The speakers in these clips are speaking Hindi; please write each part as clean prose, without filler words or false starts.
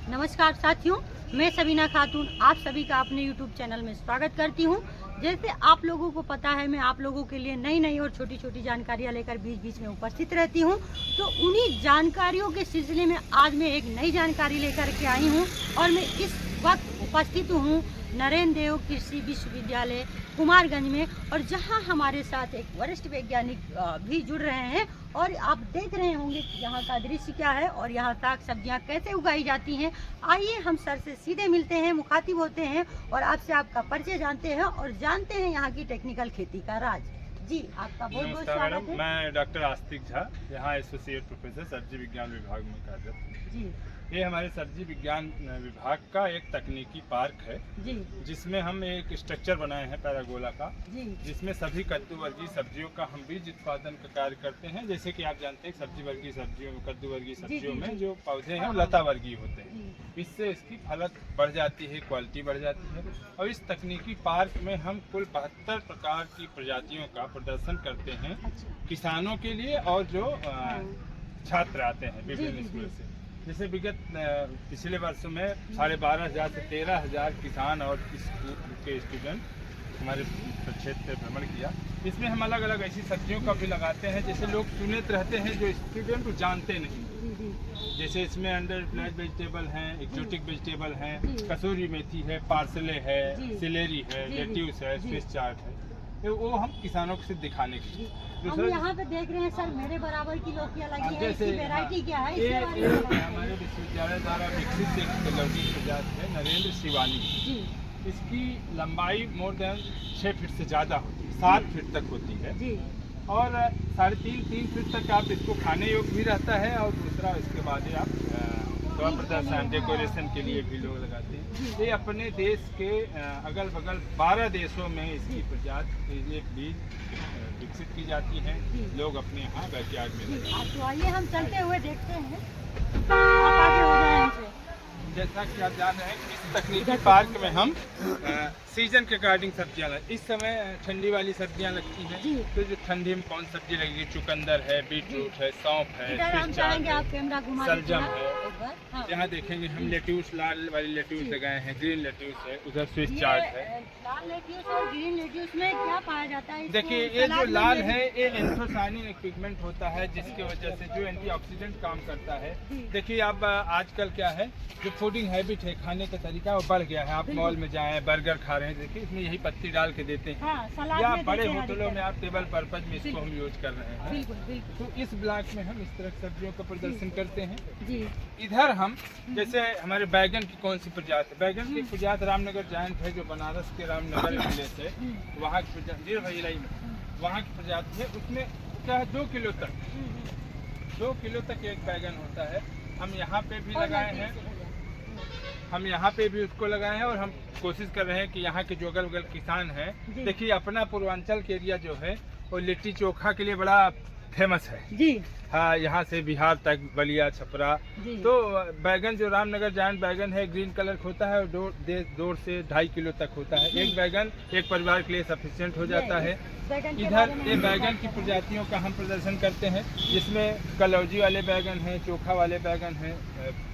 नमस्कार साथियों, मैं सबीना खातून आप सभी का अपने YouTube चैनल में स्वागत करती हूं। जैसे आप लोगों को पता है, मैं आप लोगों के लिए नई नई और छोटी छोटी जानकारियां लेकर बीच बीच में उपस्थित रहती हूं। तो उन्हीं जानकारियों के सिलसिले में आज मैं एक नई जानकारी लेकर के आई हूं और मैं इस वक्त उपस्थित हूं नरेंद्र देव कृषि विश्वविद्यालय कुमारगंज में, और जहां हमारे साथ एक वरिष्ठ वैज्ञानिक भी जुड़ रहे हैं। और आप देख रहे होंगे कि यहाँ का दृश्य क्या है और यहाँ साग सब्जियाँ कैसे उगाई जाती हैं। आइए हम सर से सीधे मिलते हैं, मुखातिब होते हैं और आपसे आपका परिचय जानते हैं और जानते हैं यहाँ की टेक्निकल खेती का राज। जी, आपका बहुत बहुत स्वागत है। मैं डॉक्टर आस्तिक झा, यहाँ एसोसिएट प्रोफेसर सब्जी विज्ञान विभाग में कार्यरत हूँ। जी, ये हमारे सब्जी विज्ञान विभाग का एक तकनीकी पार्क है जी, जिसमें हम एक स्ट्रक्चर बनाए हैं पैरागोला का, जी, जिसमें सभी कद्दू वर्गीय सब्जियों का हम बीज उत्पादन का कार्य करते हैं। जैसे कि आप जानते हैं सब्जी वर्गीय सब्जियों में, कद्दू वर्गीय सब्जियों में जो पौधे हैं वो लता वर्गीय होते हैं। इससे इसकी फलत बढ़ जाती है, क्वालिटी बढ़ जाती है। और इस तकनीकी पार्क में हम कुल 72 प्रकार की प्रजातियों का प्रदर्शन करते हैं किसानों के लिए और जो छात्र आते हैं विभिन्न स्कूल से। जैसे विगत पिछले वर्षों में 12,500 से 13,000 किसान और स्कूल के स्टूडेंट हमारे क्षेत्र से भ्रमण किया। इसमें हम अलग अलग ऐसी सब्जियों का भी लगाते हैं जैसे लोग सुनित रहते हैं, जो स्टूडेंट को जानते नहीं। जैसे इसमें अंडर प्लांट वेजिटेबल हैं, एक्जोटिक वेजिटेबल हैं, कसूरी मेथी है, पार्सले है, सिलेरी है, लेट्यूस है, स्विस चार्ट है। तो वो हम किसानों को सिर्फ दिखाने के लिए। हम यहाँ पे देख रहे हैं सर, मेरे बराबर की लौकियाँ लगी है। इसकी वैरायटी क्या है? ये हमारे विश्वविद्यालय द्वारा विकसित एक लौकी प्रजाति है नरेंद्र शिवानी जी। इसकी लंबाई मोर देन 6 फीट से ज़्यादा होती है, 7 फीट तक होती है जी। और 3.5 फीट तक आप इसको खाने योग्य भी रहता है। और दूसरा इसके बाद आप प्रदर्शन डेकोरेशन के लिए भी लोग लगाते हैं। ये अपने देश के अगल बगल 12 देशों में इसकी प्रजाति बीज विकसित की जाती है। लोग अपने यहाँ बैकयार्ड में लगाते हैं। तो आइए हम चलते हुए देखते हैं, आप आगे हो जाए हमसे। जैसा कि आप जान रहे हैं, इस तकनीकी पार्क में हम सीजन के अकॉर्डिंग सब्जियां लगती। इस समय ठंडी वाली सब्जियां लगती हैं, तो जो ठंडी में कौन सब्जी लगेगी, चुकंदर है, बीटरूट है, सौंफ है, सलजम है। यहाँ देखेंगे हम लेट्यूस, लाल वाली लेट्यूस लगाए हैं, ग्रीन लेट्यूस है, उधर स्विस चार्ट है। लाल लेट्यूस और ग्रीन लेट्यूस में क्या पाया जाता है? देखिए, ये जो लाल है ये एंथोसायनिन एक पिगमेंट होता है जिसकी वजह से जो एंटीऑक्सीडेंट काम करता है। देखिए, अब आजकल क्या है, जो फूडिंग हैबिट है, खाने का तरीका वो बढ़ गया है। आप मॉल में जाएं, बर्गर खा रहे हैं, देखिए इसमें यही पत्ती डाल के देते हैं। या बड़े होटलों में आप टेबल पर्पज में इसको हम यूज कर रहे हैं। तो इस ब्लॉक में हम इस तरह की सब्जियों का प्रदर्शन करते हैं। इधर हम जैसे हमारे बैगन की कौन सी प्रजाति, बैगन की प्रजाति रामनगर जायंट है, जो बनारस के रामनगर जिले से वहाँ की प्रजाति वहाँ की प्रजाति है। उसमें क्या है, 2 किलो तक एक बैगन होता है। हम यहाँ पे भी लगाए हैं, उसको लगाए हैं। और हम कोशिश कर रहे हैं कि यहाँ के जो अगल बगल किसान हैं, देखिए अपना पूर्वांचल के एरिया जो है वो लिट्टी चोखा के लिए बड़ा फेमस है जी। हाँ, यहाँ से बिहार तक, बलिया, छपरा। तो बैगन जो रामनगर जायंट बैगन है, ग्रीन कलर का होता है और 2 से 2.5 किलो तक होता है। एक बैगन एक परिवार के लिए सफिशिएंट हो जाता है। इधर ये बैगन की प्रजातियों का हम प्रदर्शन करते हैं, जिसमें कलौजी वाले बैगन हैं, चोखा वाले बैगन हैं,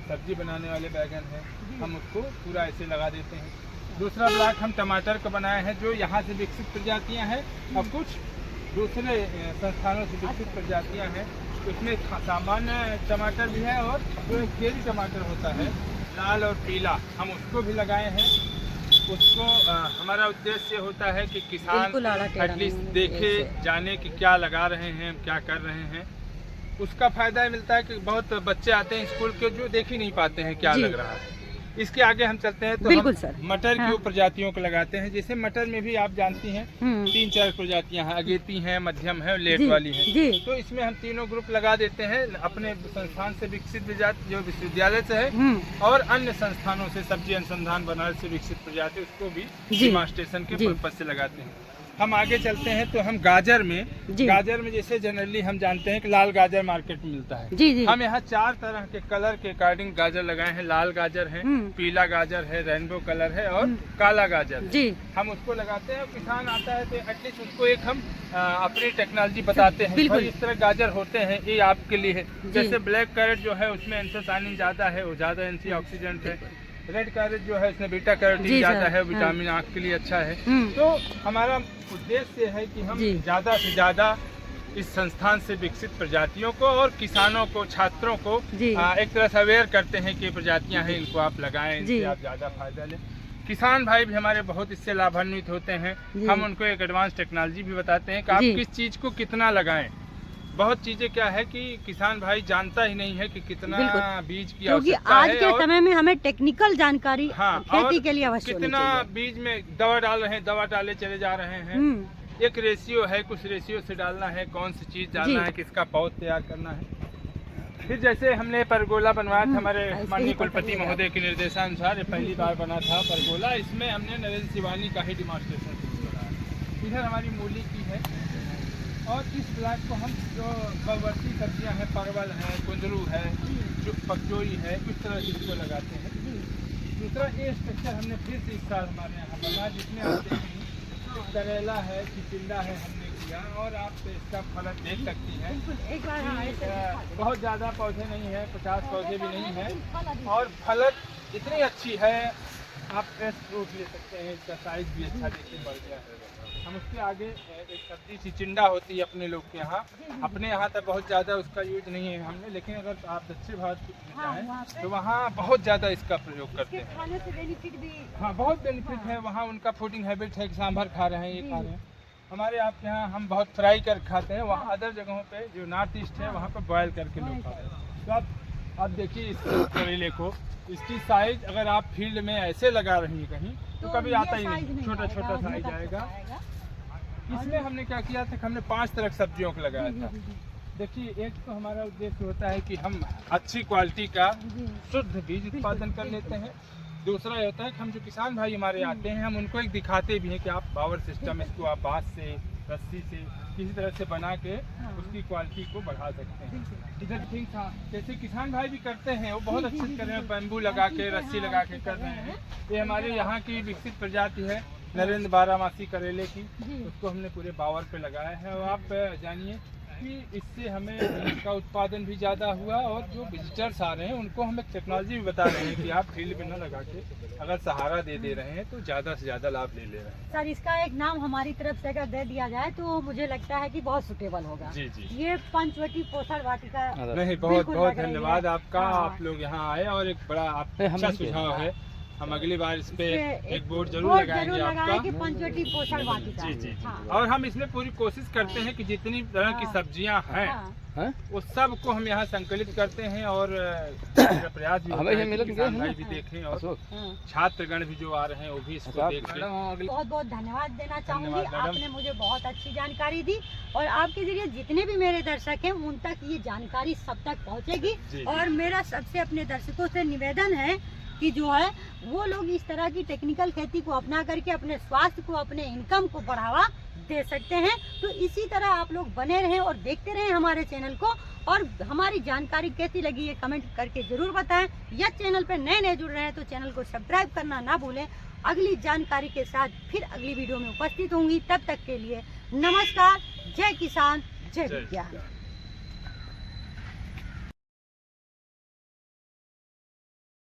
सब्जी बनाने वाले बैगन हैं। हम उसको पूरा ऐसे लगा देते हैं। दूसरा ब्लॉक हम टमाटर का बनाए हैं, जो यहाँ से विकसित प्रजातियाँ हैं और कुछ दूसरे संस्थानों से विकसित प्रजातियाँ हैं। उसमें सामान्य टमाटर भी है और जो चेरी टमाटर होता है लाल और पीला, हम उसको भी लगाए हैं। उसको हमारा उद्देश्य होता है कि किसान एटलीस्ट देखे, जाने कि क्या लगा रहे हैं, क्या कर रहे हैं। उसका फायदा मिलता है कि बहुत बच्चे आते हैं स्कूल के जो देख ही नहीं पाते हैं क्या लग रहा है। इसके आगे हम चलते हैं तो हम मटर की प्रजातियों को लगाते हैं। जैसे मटर में भी आप जानती हैं 3-4 प्रजातियां हैं, अगेती हैं, मध्यम है और लेट वाली है। तो इसमें हम तीनों ग्रुप लगा देते हैं। अपने संस्थान से विकसित प्रजाति जो विश्वविद्यालय से है और अन्य संस्थानों से, सब्जी अनुसंधान बनारस से विकसित प्रजाति, उसको भी डिमांस्ट्रेशन के पर्पज से लगाते हैं। हम आगे चलते हैं तो हम गाजर में जैसे जनरली हम जानते हैं कि लाल गाजर मार्केट में मिलता है। जी। हम यहाँ 4 तरह के कलर के अकॉर्डिंग गाजर लगाए हैं। लाल गाजर है, पीला गाजर है, रेनबो कलर है और काला गाजर है। जी। हम उसको लगाते हैं, किसान आता है तो एटलीस्ट उसको एक हम अपनी टेक्नोलॉजी बताते हैं। भाई इस तरह गाजर होते हैं, ये आपके लिए है। जैसे ब्लैक कैरेट जो है उसमें एंथोसायनिन ज्यादा है, वो ज्यादा एंटीऑक्सीडेंट है। रेड कैरेट जो है इसमें बीटा कैरोटीन ज्यादा है, विटामिन आँख के लिए अच्छा है। तो हमारा उद्देश्य है कि हम ज्यादा से ज्यादा इस संस्थान से विकसित प्रजातियों को और किसानों को, छात्रों को एक तरह से अवेयर करते हैं कि प्रजातियां हैं, इनको आप लगाएं, इनसे आप ज्यादा फायदा लें। किसान भाई भी हमारे बहुत इससे लाभान्वित होते हैं। हम उनको एक एडवांस टेक्नोलॉजी भी बताते हैं कि आप किस चीज को कितना लगाएं। बहुत चीजें क्या है कि किसान भाई जानता ही नहीं है कि कितना बीज की आवश्यकता है। आज के समय में हमें टेक्निकल जानकारी खेती के लिए आवश्यक है। कितना बीज में दवा डाल रहे हैं, दवा डाले चले जा रहे हैं। एक रेशियो है, कुछ रेशियो से डालना है, कौन सी चीज डालना है, किसका पौध तैयार करना है। फिर जैसे हमने परगोला बनवाया था हमारे माननीय कुलपति महोदय के निर्देशानुसार, पहली बार बना था परगोला। इसमें हमने नरेंद्र शिवानी का ही डिमॉन्स्ट्रेशन बनाया। इधर हमारी मूली की है और इस ब्लॉक को हम जो बहुवर्षीय सब्जियां हैं, परवल है, कुंदरू है, जो पकचोरी है, इस तरह से इसको लगाते हैं। दूसरा ये स्ट्रक्चर हमने फिर से इस साल हमारे यहाँ बना, जिसमें आप देखें करेला है, चिचिंडा है हमने किया। और आप इसका फलक देख सकती हैं। बहुत ज़्यादा पौधे नहीं है, 50 पौधे भी नहीं है और फलक इतनी अच्छी है, आप फ्रेश फ्रूट ले सकते हैं। इसका साइज भी अच्छा देखिए बढ़ गया है। हम उसके आगे एक सब्जी चिचिंडा होती है अपने लोग के यहाँ, अपने यहाँ तक बहुत ज़्यादा उसका यूज नहीं है हमने, लेकिन अगर आप दक्षिण भारत में जाएँ तो वहाँ बहुत ज़्यादा इसका प्रयोग करते हैं। खाने से बेनिफिट भी बहुत बेनिफिट है। वहाँ उनका फूडिंग हैबिट है कि सांभर खा रहे हैं, ये खा रहे हैं। हमारे आपके यहाँ हम बहुत फ्राई कर खाते हैं, वहाँ अदर जगहों पे जो नॉर्थ ईस्ट है वहाँ पे बॉयल करके लोग खाते हैं। तो आप देखिए इस करेले को, इसकी साइज अगर आप फील्ड में ऐसे लगा रही हैं कहीं तो कभी आता ही नहीं, छोटा छोटा साइज आएगा। इसमें हमने क्या किया था, हमने 5 तरह की सब्जियों को लगाया था। देखिए एक तो हमारा उद्देश्य होता है कि हम अच्छी क्वालिटी का शुद्ध बीज उत्पादन कर लेते हैं। दूसरा ये होता है कि हम जो किसान भाई हमारे आते हैं, हम उनको एक दिखाते भी हैं कि आप पावर सिस्टम इसको आप बांस से, रस्सी से किसी तरह से बना के उसकी क्वालिटी को बढ़ा सकते हैं। इधर ठीक था, जैसे किसान भाई भी करते हैं, वो बहुत अच्छे से कर रहे हैं, बैम्बू लगा के, रस्सी लगा के कर रहे हैं। ये हमारे यहाँ की विकसित प्रजाति है नरेंद्र बारामासी करेले की, उसको हमने पूरे बावर पे लगाया है। और आप जानिए कि इससे हमें इसका उत्पादन भी ज़्यादा हुआ और जो विजिटर्स आ रहे हैं उनको हम एक टेक्नोलॉजी भी बता रहे हैं कि आप फील्ड में न लगा के अगर सहारा दे रहे हैं तो ज़्यादा से ज़्यादा लाभ ले रहे हैं। सर इसका एक नाम हमारी तरफ से अगर दे दिया जाए तो मुझे लगता है कि बहुत सुटेबल होगा। जी जी, ये पंचवटी पोषण वाटिका। नहीं, बहुत बहुत धन्यवाद आपका। आप लोग यहाँ आए और एक बड़ा अच्छा सुझाव है। हम अगली बार इस पे एक बोर्ड जरूर लगाएंगे आपका कि पंचवटी पोषण वाटिका। जी जी जी। और हम इसमें पूरी कोशिश करते हैं कि जितनी तरह की सब्जियां हैं वो सब को हम यहाँ संकलित करते हैं और प्रयास भी होता है कि किसान भाई भी देखें और छात्रगण भी जो आ रहे हैं वो भी इसको देखें। बहुत बहुत धन्यवाद देना चाहूँगी, आपने मुझे बहुत अच्छी जानकारी दी और आपके जरिए जितने भी मेरे दर्शक हैं उन तक ये जानकारी सब तक पहुँचेगी। और मेरा सबसे अपने दर्शकों से निवेदन है कि जो है वो लोग इस तरह की टेक्निकल खेती को अपना करके अपने स्वास्थ्य को, अपने इनकम को बढ़ावा दे सकते हैं। तो इसी तरह आप लोग बने रहें और देखते रहें हमारे चैनल को। और हमारी जानकारी कैसी लगी है कमेंट करके जरूर बताएं। या चैनल पर नए जुड़ रहे हैं तो चैनल को सब्सक्राइब करना ना भूलें। अगली जानकारी के साथ फिर अगली वीडियो में उपस्थित होंगी। तब तक के लिए नमस्कार। जय किसान, जय विज्ञान।